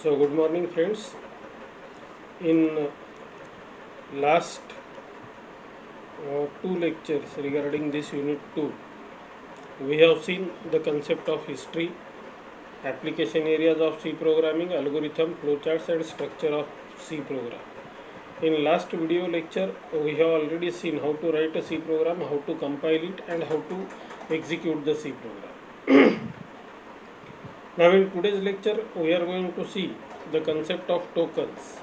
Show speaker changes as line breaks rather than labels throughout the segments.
So good morning friends. In last two lectures regarding this unit 2, we have seen the concept of history, application areas of C programming, algorithm, flowcharts and structure of C program. In last video lecture, we have already seen how to write a C program, how to compile it and how to execute the C program. Now in today's lecture, we are going to see the concept of tokens.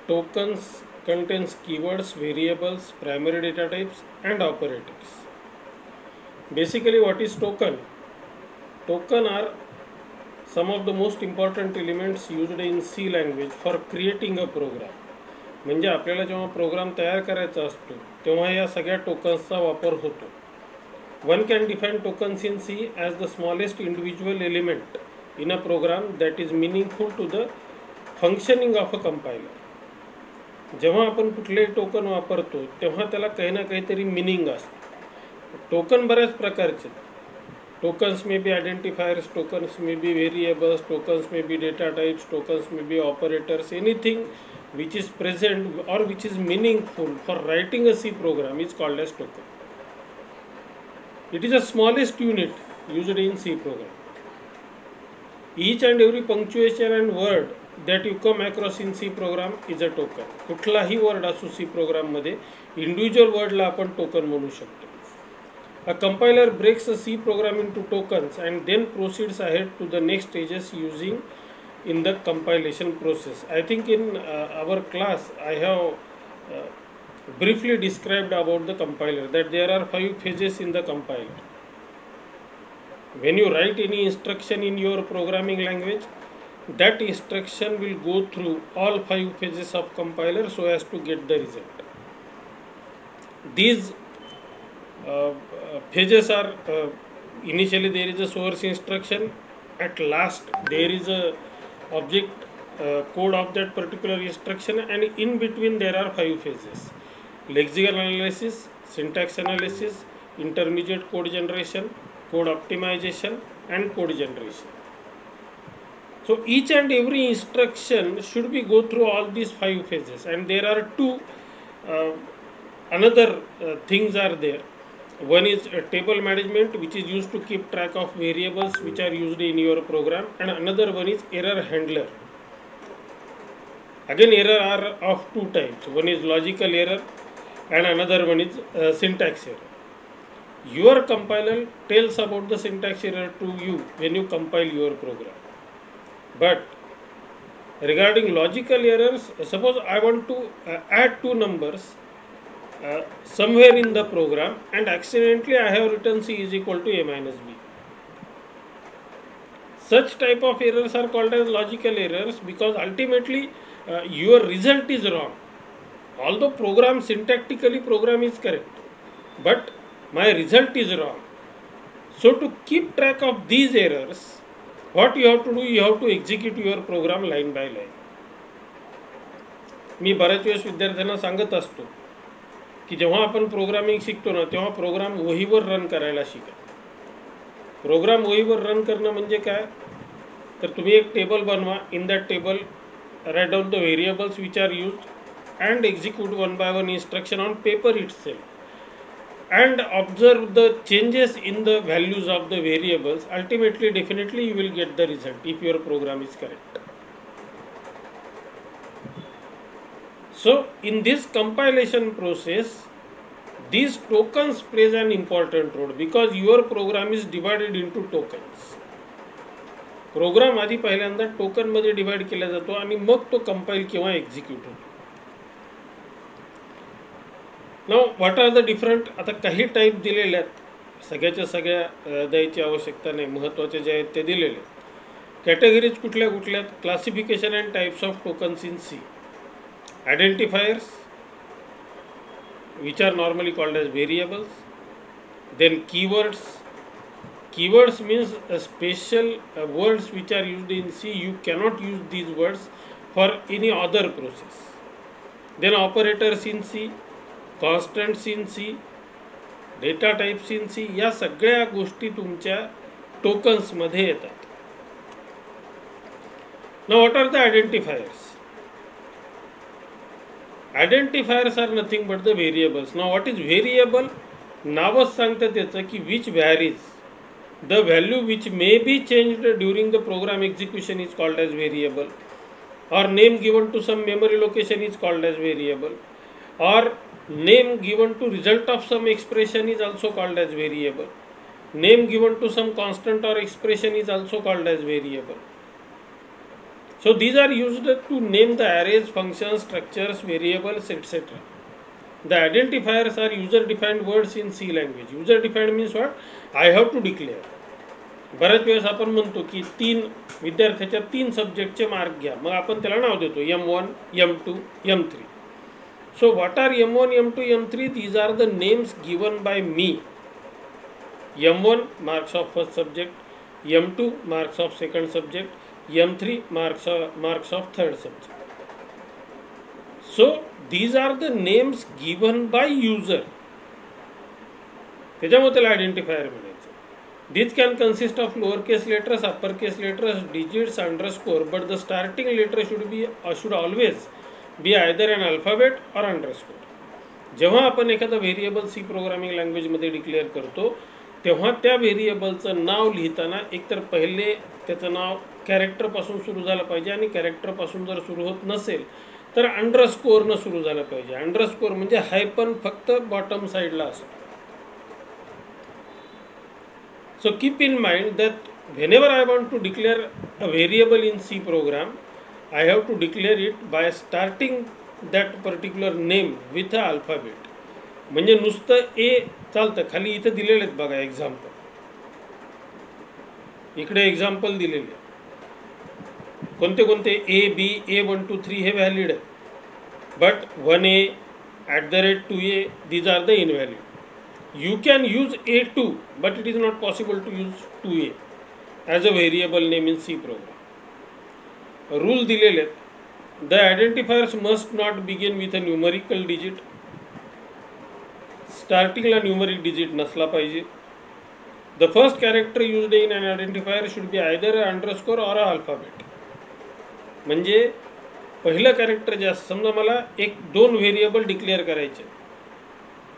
Tokens contains keywords, variables, primary data types and operators. Basically what is token? Token are some of the most important elements used in C language for creating a program. म्हणजे आपल्याला जेव्हा programme तयार करायचा असतो तेव्हा या सगळ्या टोकन्सचा वापर होतो. One can define tokens in C as the smallest individual element in a program that is meaningful to the functioning of a compiler. जेव्हा आपण कुठलेही टोकन वापरतो तेव्हा त्याला काही ना काहीतरी मिनिंग असतं. टोकन बऱ्याच प्रकारचे. Tokens may be identifiers, tokens may be variables, tokens may be data types, tokens may be operators. Anything which is present or which is meaningful for writing a C program is called as token. It is the smallest unit used in C program. Each and every punctuation and word that you come across in C program is a token. कुठलाही word असो C program मध्ये individual वर्डला आपण token म्हणू शकतो. A compiler breaks a C program into tokens and then proceeds ahead to the next stages using in the compilation process. I think in our class I have briefly described about the compiler that there are 5 phases in the compiler. When you write any instruction in your programming language, that instruction will go through all 5 phases of compiler so as to get the result. These phases are initially there is a source instruction, at last there is a object code of that particular instruction, and in between there are 5 phases: lexical analysis, syntax analysis, intermediate code generation, code optimization and code generation. So each and every instruction should be go through all these 5 phases, and there are two another things are there. One is table management, which is used to keep track of variables which are used in your program, and another one is error handler. Again, error are of two types. One is logical error and another one is syntax error. Your compiler tells about the syntax error to you when you compile your program. But regarding logical errors, suppose I want to add two numbers somewhere in the program and accidentally I have written C is equal to A minus B. Such type of errors are called as logical errors because ultimately your result is wrong. Although program syntactically program is correct, but my result is wrong. So to keep track of these errors, what you have to do, you have to execute your program line by line. मी बऱ्याच वेळेस विद्यार्थ्यांना सांगत असतो की जेव्हा आपण programming शिकतो ना तेव्हा प्रोग्राम वहीवर रन करायला शिका. प्रोग्राम वहीवर रन करणं म्हणजे काय, तर तुम्ही एक टेबल बनवा. In that table write down the variables which are used and execute one by one instruction on paper itself and observe the changes in the values of the variables. Ultimately, definitely you will get the result if your program is correct. So in this compilation process, these tokens plays an important role because your program is divided into tokens. Program आधी पहिल्यांदा token मध्ये divide केला जातो आणि मग तो compile किंवा execute होतो. Now what are the different, आता काही टाईप दिलेले आहेत, सगळ्याच्या सगळ्या द्यायची आवश्यकता नाही, महत्त्वाचे जे आहेत ते दिलेले आहेत. कॅटेगरीज कुठल्या कुठल्या आहेत, classification and types of tokens in C. Identifiers which are normally called as variables. Then keywords. Keywords means special words which are used in C. You cannot use these words for any other process. Then operators in C, constants in C, data types in C. या सगळ्या गोष्टी तुमच्या tokens मध्ये येतात. Now what are the identifiers? Identifiers are nothing but the variables. Now what is variable? नावच सांगतं त्याचं की which varies. The value which may be changed during the program execution is called as variable, or name given to some memory location is called as variable, or name given to result of some expression is also called as variable, name given to some constant or expression is also called as variable. So these are used to name the arrays, functions, structures, variables, etc. The identifiers are user defined words in C language. User defined means what? I have to declare. बऱ्याच वेळेस आपण म्हणतो की 3 विद्यार्थ्याच्या 3 सब्जेक्टचे mark घ्या, मग आपण त्याला नाव देतो M1, M2, M3. So what are M1, M2, M3? These are the names given by me. M1 marks of first subject, M2 marks of second subject, M3 marks of third subject. So these are the names given by user. त्याच्यामुळे त्याला identifier म्हणायचं. These can consist of lowercase letters, uppercase letters, digits, underscore, but the starting letter should always be either an alphabet or underscore. जेव्हा आपण एखादा variable C programming लँग्वेजमध्ये declare करतो तेव्हा त्या व्हेरिएबलचं नाव लिहिताना एकतर पहिले त्याचं नाव कॅरेक्टरपासून सुरू झालं पाहिजे, आणि कॅरेक्टरपासून जर सुरू होत नसेल तर अंडरस्कोरनं सुरू झालं पाहिजे. अंडरस्कोर म्हणजे हायपन फक्त बॉटम साईडला असतो. So keep in mind that whenever I want to declare a variable in C program, I have to declare it by starting that particular name with a alphabet. म्हणजे नुसतं A चालतं. खाली इथं दिलेले आहेत बघा एक्झाम्पल, इकडे एक्झाम्पल दिलेले कोणते कोणते A, B, A1, 2, 3 hey valid आहे, but 1A @2A these are the invalid. You can use A2 but it is not possible to use 2A as a variable name in C program. Rule दिलेले आहेत. The identifiers must not begin with a numerical digit. स्टार्टिंगला numeric digit नसला पाहिजे. The first character used in an identifier should be either an underscore or an alphabet. म्हणजे पहिलं character जे असतं, समजा मला 2 व्हेरिएबल डिक्लेअर करायचे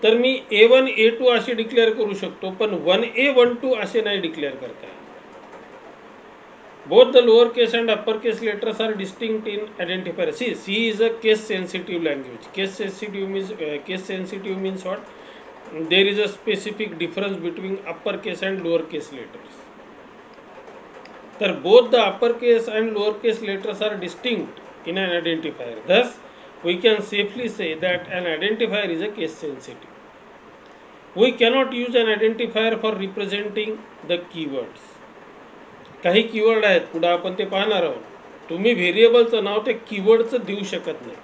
तर मी A1, A2 असे डिक्लेअर करू शकतो, पण 1A, 1, 2 असे नाही डिक्लेअर करता येईल. Both the lower case and upper case letters are distinct in identifier. See, C is a case sensitive language. Case sensitive means what? There is a specific difference between upper case and lower case letters. तर both the upper case and lower case letters are distinct in an identifier. Thus, we can safely say that an identifier is a case sensitive. We cannot use an identifier for representing the keywords. काही keyword आहेत, पुढे आपण ते पाहणार आहोत. तुम्ही व्हेरिएबलचं नाव त्या कीवर्डचं देऊ शकत नाही.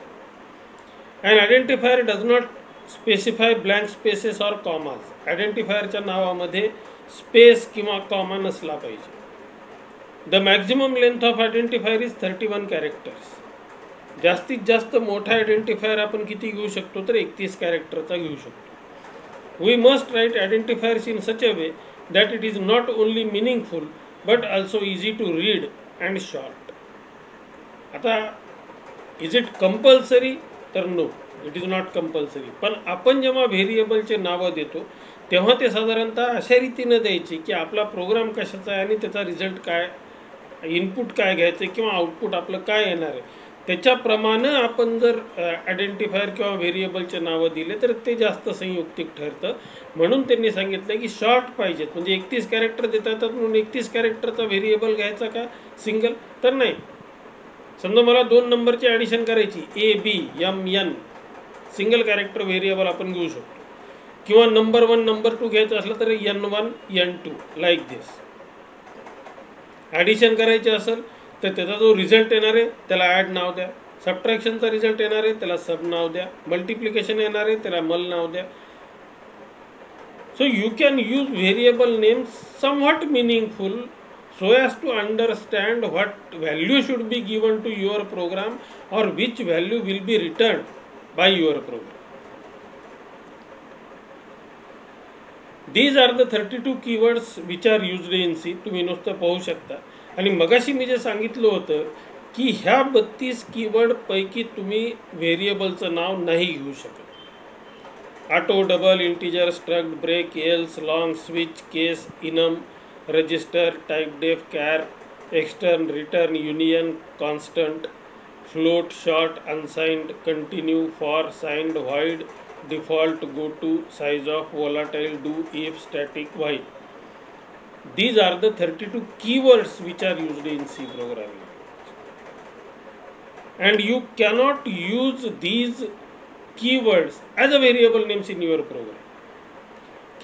An identifier does not specify blank spaces or commas. आयडेंटिफायरच्या नावामध्ये स्पेस किंवा कॉमा नसला पाहिजे. The maximum length of identifier is 31 characters. जास्तीत जास्त मोठा आयडेंटिफायर आपण किती घेऊ शकतो तर 31 कॅरेक्टरचा घेऊ शकतो. We must write identifiers in such a way that it is not only meaningful but also easy to read and short. आता is it compulsory? तर no, it is not compulsory. पण आपण जेव्हा व्हेरिएबलचे नावं देतो तेव्हा ते साधारणतः अशा रीतीने द्यायचे की आपला प्रोग्राम कशाचा आहे आणि त्याचा रिझल्ट काय, इनपुट काय घ्यायचं किंवा आउटपुट आपलं काय येणार आहे त्याच्याप्रमाणे आपण जर आयडेंटिफायर किंवा व्हेरिएबलचे नावं दिले तर ते जास्त संयुक्तिक ठरतं. म्हणून त्यांनी सांगितलं की शॉर्ट पाहिजेत. म्हणजे 31 कॅरेक्टर देता येतात म्हणून 31 कॅरेक्टरचा व्हेरिएबल घ्यायचा का सिंगल, तर नाही. समजा मला 2 नंबरची ॲडिशन करायची AB, MN, single character variable आपण घेऊ शकतो. किंवा नंबर 1, नंबर 2 घ्यायचं असलं तर N1, N2 like this. Addition करायचे असेल तर त्याचा जो रिझल्ट येणार आहे त्याला ॲड नाव द्या. सबट्रॅक्शनचा रिझल्ट येणार आहे त्याला सब नाव द्या. मल्टिप्लिकेशन येणार आहे त्याला मल नाव द्या. So you can use variable names somewhat meaningful so as to understand what value should be given to your program or which value will be returned by your program. These are the 32 keywords which are used in C. तुम्ही नुसतं पाहू शकता. आणि मगाशी मी जे सांगितलं होतं की ह्या 32 कीवर्ड पैकी तुम्ही व्हेरिएबलचं नाव नाही घेऊ शकत. Auto, double, integer, struct, break, else, long, switch, case, enum, register, typedef, char, extern, return, union, constant, float, short, unsigned, continue, for, signed, void, default, go to, size of, volatile, do, if, static, while. These are the 32 keywords which are used in C programming. And you cannot use these keywords as a variable names in your program.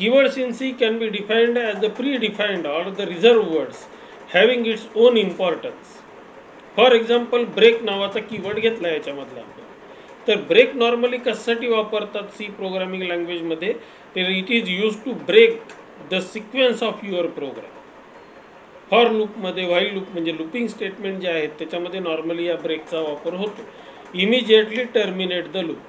Keywords in C can be defined as the predefined or the reserved words having its own importance. For example, break नावाचा keyword घेतला याच्यामधला. तर break normally कशासाठी वापरतात सी programming लँग्वेजमध्ये, तर it is use to break the sequence of your program. For लूपमध्ये, while loop म्हणजे looping statement जे आहेत त्याच्यामध्ये नॉर्मली या ब्रेकचा वापर होतो. Immediately terminate the loop.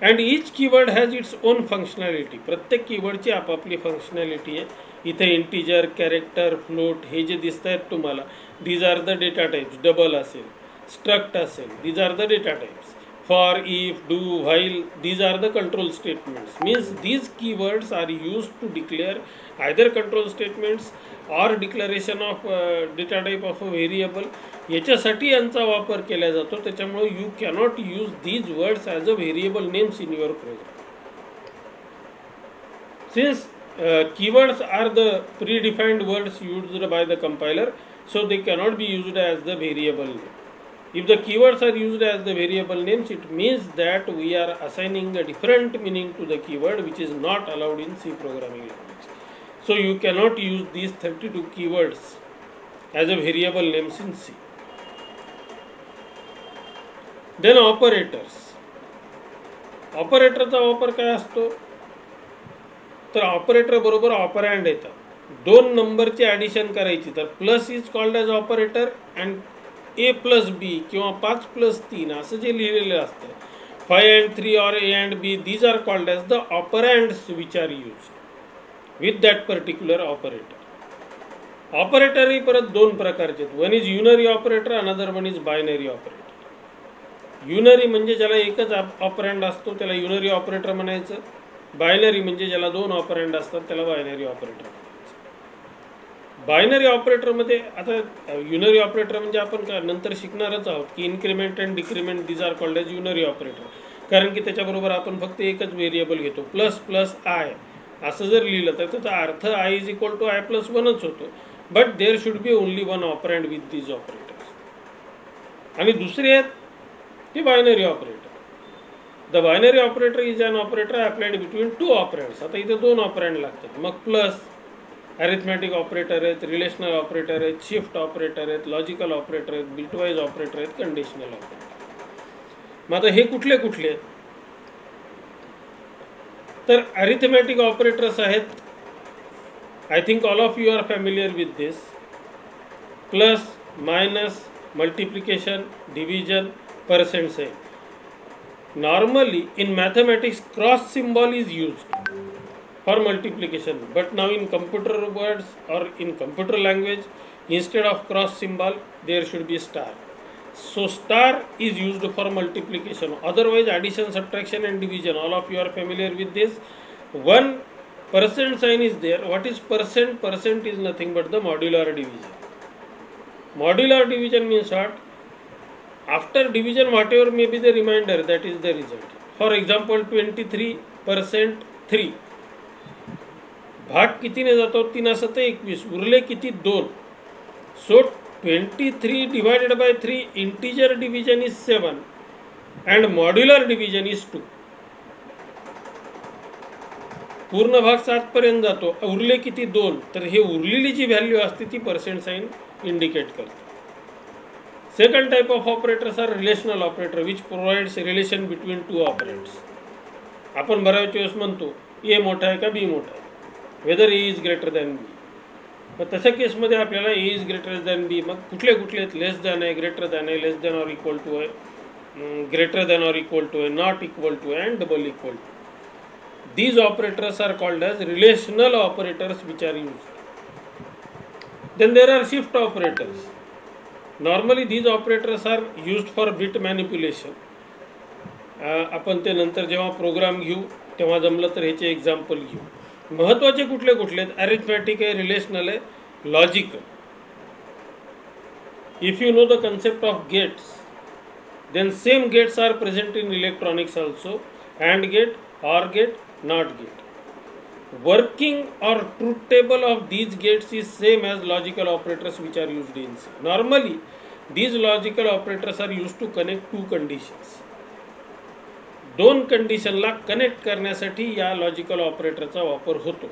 And each keyword has its own functionality. प्रत्येक कीवर्डची आपापली फंक्शनॅलिटी आहे. इथे इंटिजर, कॅरेक्टर, फ्लोट हे जे दिसत आहेत तुम्हाला, these are the data types. Double असेल, struct असेल, these are the data types. For, if, do, while, these are the control statements. Means these keywords are used to declare either control statements or declaration of data type of a variable. याच्यासाठी यांचा वापर केला जातो. त्याच्यामुळे you cannot use these words as a variable names in your program. Since keywords are the predefined words used by the compiler, so they cannot be used as the variable name. If the keywords are used as the variable names, it means that we are assigning a different meaning to the keyword, which is not allowed in C programming language. So you cannot use these 32 keywords as a variable names in C. Then operators. Operator चा वापर काय असतो, तर operator बरोबर ऑपरँड येतात. दोन नंबरची addition करायची तर plus is called as operator and A plus B किंवा 5 + 3 असं जे लिहिलेलं असतं, 5 and 3 or A and B, these are called as the operands which are used with that particular operator. Operator ही परत दोन प्रकारचे आहेत. One is unary operator, another one is binary operator. Unary म्हणजे ज्याला एकच ऑपरँड असतो त्याला युनरी ऑपरेटर म्हणायचं. बायनरी म्हणजे ज्याला दोन ऑपरँड असतात त्याला बायनरी ऑपरेटर म्हणायचं. बायनरी ऑपरेटरमध्ये आता युनरी ऑपरेटर म्हणजे आपण का नंतर शिकणारच आहोत की increment and decrement, these are called as unary operator. कारण की त्याच्याबरोबर आपण फक्त एकच व्हेरिएबल घेतो. प्लस प्लस आय असं जर लिहिलं तर त्याचा अर्थ i is equal to i plus वनच होतो. But there should be only one operand with these operators. आणि दुसरे आहेत ते binary operator. The binary operator is an operator applied between two operands. आता इथे दोन ऑपरँड लागतात. मग प्लस, अरिथमॅटिक ऑपरेटर आहेत, रिलेशनल ऑपरेटर आहेत, शिफ्ट ऑपरेटर आहेत, लॉजिकल ऑपरेटर आहेत, बिटवाईज ऑपरेटर आहेत, कंडिशनल ऑपरेटर. मग आता हे कुठले कुठले आहेत, तर अरिथमॅटिक ऑपरेटर्स आहेत. I think all of you are familiar with this. Plus, minus, multiplication, division, percent sign. Normally in mathematics cross symbol is used for multiplication, but now in computer words or in computer language, instead of cross symbol there should be star. So star is used for multiplication. Otherwise addition, subtraction and division, all of you are familiar with this. One percent sign is there. What is percent? Percent is nothing but the modular division. Modular division means what? After division, whatever may be the remainder, that is the result. For example, 23% 3. भाग कितीने जातो? 3 असं तर 21. उरले किती? 2. So 23 divided by 3, integer division is 7 and modular division is 2. पूर्ण भाग 7 पर्यंत जातो. उरले किती? 2. तर हे उरलेली जी व्हॅल्यू असते ती पर्सेंट साइन इंडिकेट करते. Second type of operators are relational operator, which provides relation between two operands. आपण बऱ्याच वेळेस म्हणतो ए मोठा आहे का बी मोठा आहे, whether A is greater than B. मग तशा केसमध्ये आपल्याला A is greater than B, मग कुठले कुठले आहेत? लेस दॅन आहे, ग्रेटर दॅन आहे, less than or equal to आहे, greater than or equal to आहे, नॉट इक्वल टू आहे, and double equal to. These operators are called as relational operators which are used. Then there are shift operators. Normally these operators are used for bit manipulation. आपण ते नंतर जेव्हा programme घेऊ तेव्हा जमलं तर ह्याचे एक्झाम्पल घेऊ. महत्त्वाचे कुठले कुठले आहेत? अरिथमॅटिक आहे, रिलेशनल आहे, logical. If you know the concept of gates, then same gates are present in electronics also. AND gate, OR gate, NOT gate. Working or truth table of these gates is same as logical operators which are used in C. Normally these logical operators are used to connect two conditions. दोन कंडिशनला connect करण्यासाठी या logical ऑपरेटरचा वापर होतो.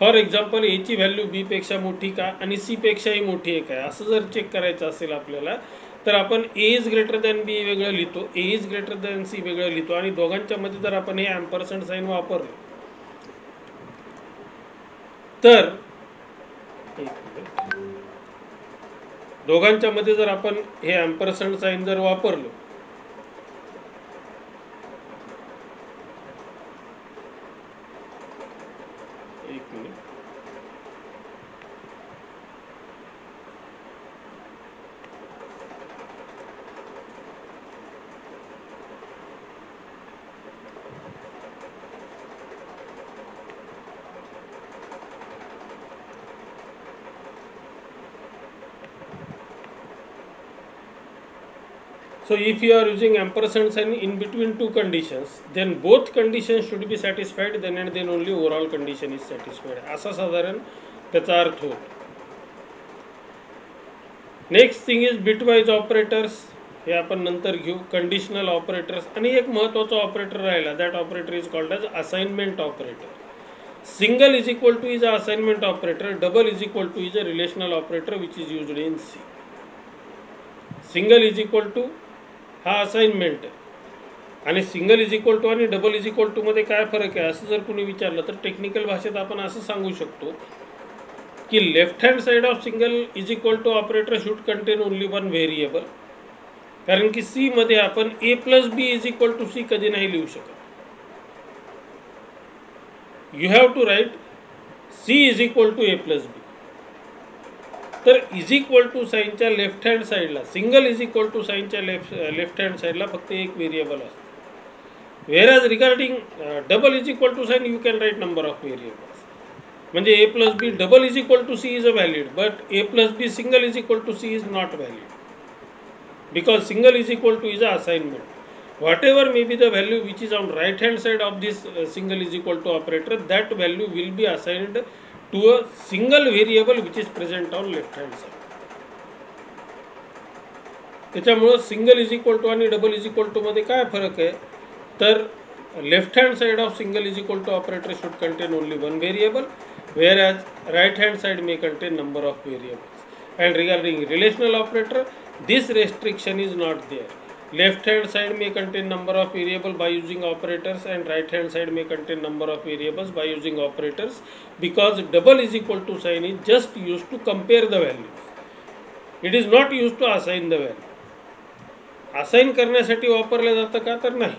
For example ए ची value B पेक्षा मोठी का आणि सी पेक्षाही मोठी आहे काय असं जर चेक करायचं असेल आपल्याला तर आपण ए इज ग्रेटर दॅन बी वेगळं लिहितो, ए इज ग्रेटर दॅन सी वेगळं लिहितो आणि दोघांच्या मध्ये जर आपण हे अँपरसँड साइन वापरलं तर दोघांच्या मध्ये जर आपण हे अँपरसँड साइन जर वापरलं So if you are using ampersand sign in between two conditions, then both conditions should be satisfied, then and then only overall condition is satisfied. असा साधारण त्याचा अर्थ होतो. Next thing is bitwise operators. हे आपण नंतर घेऊ. कंडिशनल ऑपरेटर्स आणि एक महत्त्वाचा ऑपरेटर राहिला, that operator is called as assignment operator. Single is equal to is a assignment operator, double is equal to is a relational operator which is used in C. Single is equal to हा assignment आहे आणि single is equal to आणि double is equal to मध्ये काय फरक आहे असं जर कोणी विचारलं तर टेक्निकल भाषेत आपण असं सांगू शकतो की left hand side of single is equal to operator should contain only one variable. कारण की सी मध्ये आपण A plus B is equal to C कधी नाही लिहू शकत. You have to write C is equal to A plus B. तर is equal to साइनच्या लेफ्ट हँड साईडला, सिंगल इज इक्वल टू साइनच्या लेफ्ट हँड साईडला फक्त एक व्हेरिएबल असतो. Whereas regarding double is equal to sign you can write number of variables. म्हणजे A plus B double is equal to C is a valid, but A plus B single is equal to C is not valid because single is equal to is a assignment. Whatever may be the value which is on right hand side of this single is equal to operator, that value will be assigned to a single variable which is present on left hand side. त्याच्यामुळे single is equal to आणि double is equal to मध्ये काय फरक आहे तर left hand side of single is equal to operator should contain only one variable, whereas right hand side may contain number of variables. And regarding relational operator, this restriction is not there. Left hand side may contain number of variables by using operators and right hand side may contain number of variables by using operators, because double is equal to sign is just used to compare the values. It is not used to assign the value. Assign करण्यासाठी वापरले जातं का तर नाही.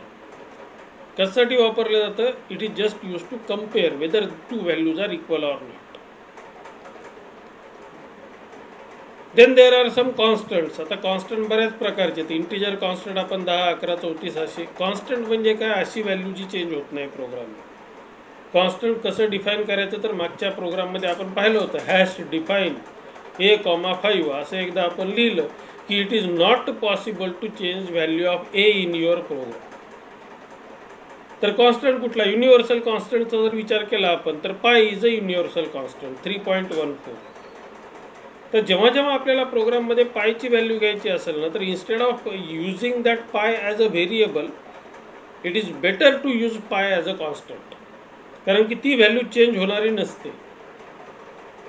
कशासाठी वापरले जातं? It is just used to compare whether two values are equal or not. Then there are some constants. आता कॉन्स्टंट बऱ्याच प्रकारचे आहेत. इंटिजर कॉन्स्टंट आपण 10, 11, 34 असे. कॉन्स्टंट म्हणजे काय? अशी व्हॅल्यू जी चेंज होत नाही प्रोग्राममध्ये. कॉन्स्टंट कसं डिफाईन करायचं तर मागच्या प्रोग्राममध्ये आपण पाहिलं होतं. हॅश डिफाईन a,5 असं एकदा आपण लिहिलं की it is not possible to change value of A in your program. तर कॉन्स्टंट कुठला? युनिव्हर्सल कॉन्स्टंटचा जर विचार केला आपण तर pi is a universal constant 3.14. तर जेव्हा जेव्हा आपल्याला प्रोग्राममध्ये पायची व्हॅल्यू घ्यायची असेल ना तर instead of using that pi as a variable it is better to use pi as a constant, कारण की ती व्हॅल्यू चेंज होणारी नसते.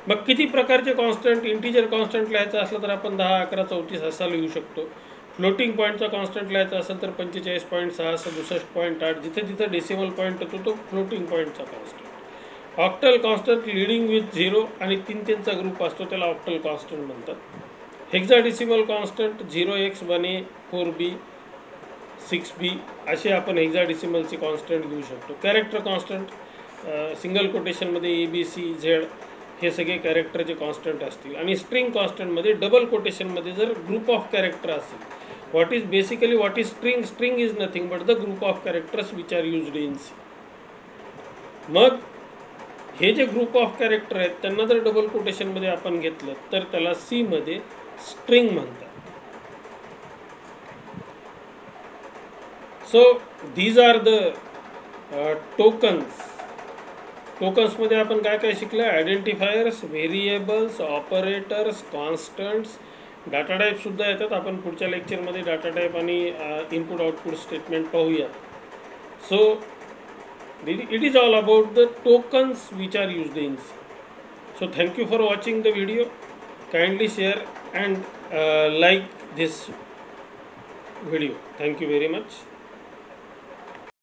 मग किती प्रकारचे कॉन्स्टंट? इंटिजर कॉन्स्टंट लिहायचं असलं तर आपण 10, 11, 34 असा लिहू शकतो. फ्लोटिंग पॉईंटचा कॉन्स्टंट लिहायचा असेल तर 45.6, 67.8, जिथे जिथे डेसिमल पॉईंट होतो तो फ्लोटिंग पॉईंटचा constant. Octal constant leading with 0 आणि 3 ग्रुप असतो त्याला ऑक्टल कॉन्स्टंट म्हणतात. Hexadecimal constant 0x, 1a, 4b, 6b असे आपण हेक्साडेसिमलचे कॉन्स्टंट घेऊ शकतो. कॅरेक्टर कॉन्स्टंट सिंगल कोटेशनमध्ये ABCZ हे सगळे कॅरेक्टरचे कॉन्स्टंट असतील. आणि स्ट्रिंग कॉन्स्टंटमध्ये डबल कोटेशनमध्ये जर ग्रुप ऑफ कॅरेक्टर असेल, what is string. String is nothing but the group of characters which are used in C. मग हे जे ग्रुप ऑफ कॅरेक्टर आहेत त्यांना जर डबल कोटेशनमध्ये आपण घेतलं तर त्याला सी मध्ये स्ट्रिंग म्हणतात. So these are the tokens. टोकन्समध्ये आपण काय काय शिकलं? Identifiers, variables, operators, constants, data type सुद्धा येतात. आपण पुढच्या लेक्चरमध्ये डाटा टाईप आणि इनपुट आउटपुट स्टेटमेंट पाहूया. So it is all about the tokens which are used in C. So thank you for watching the video. Kindly share and like this video. Thank you very much.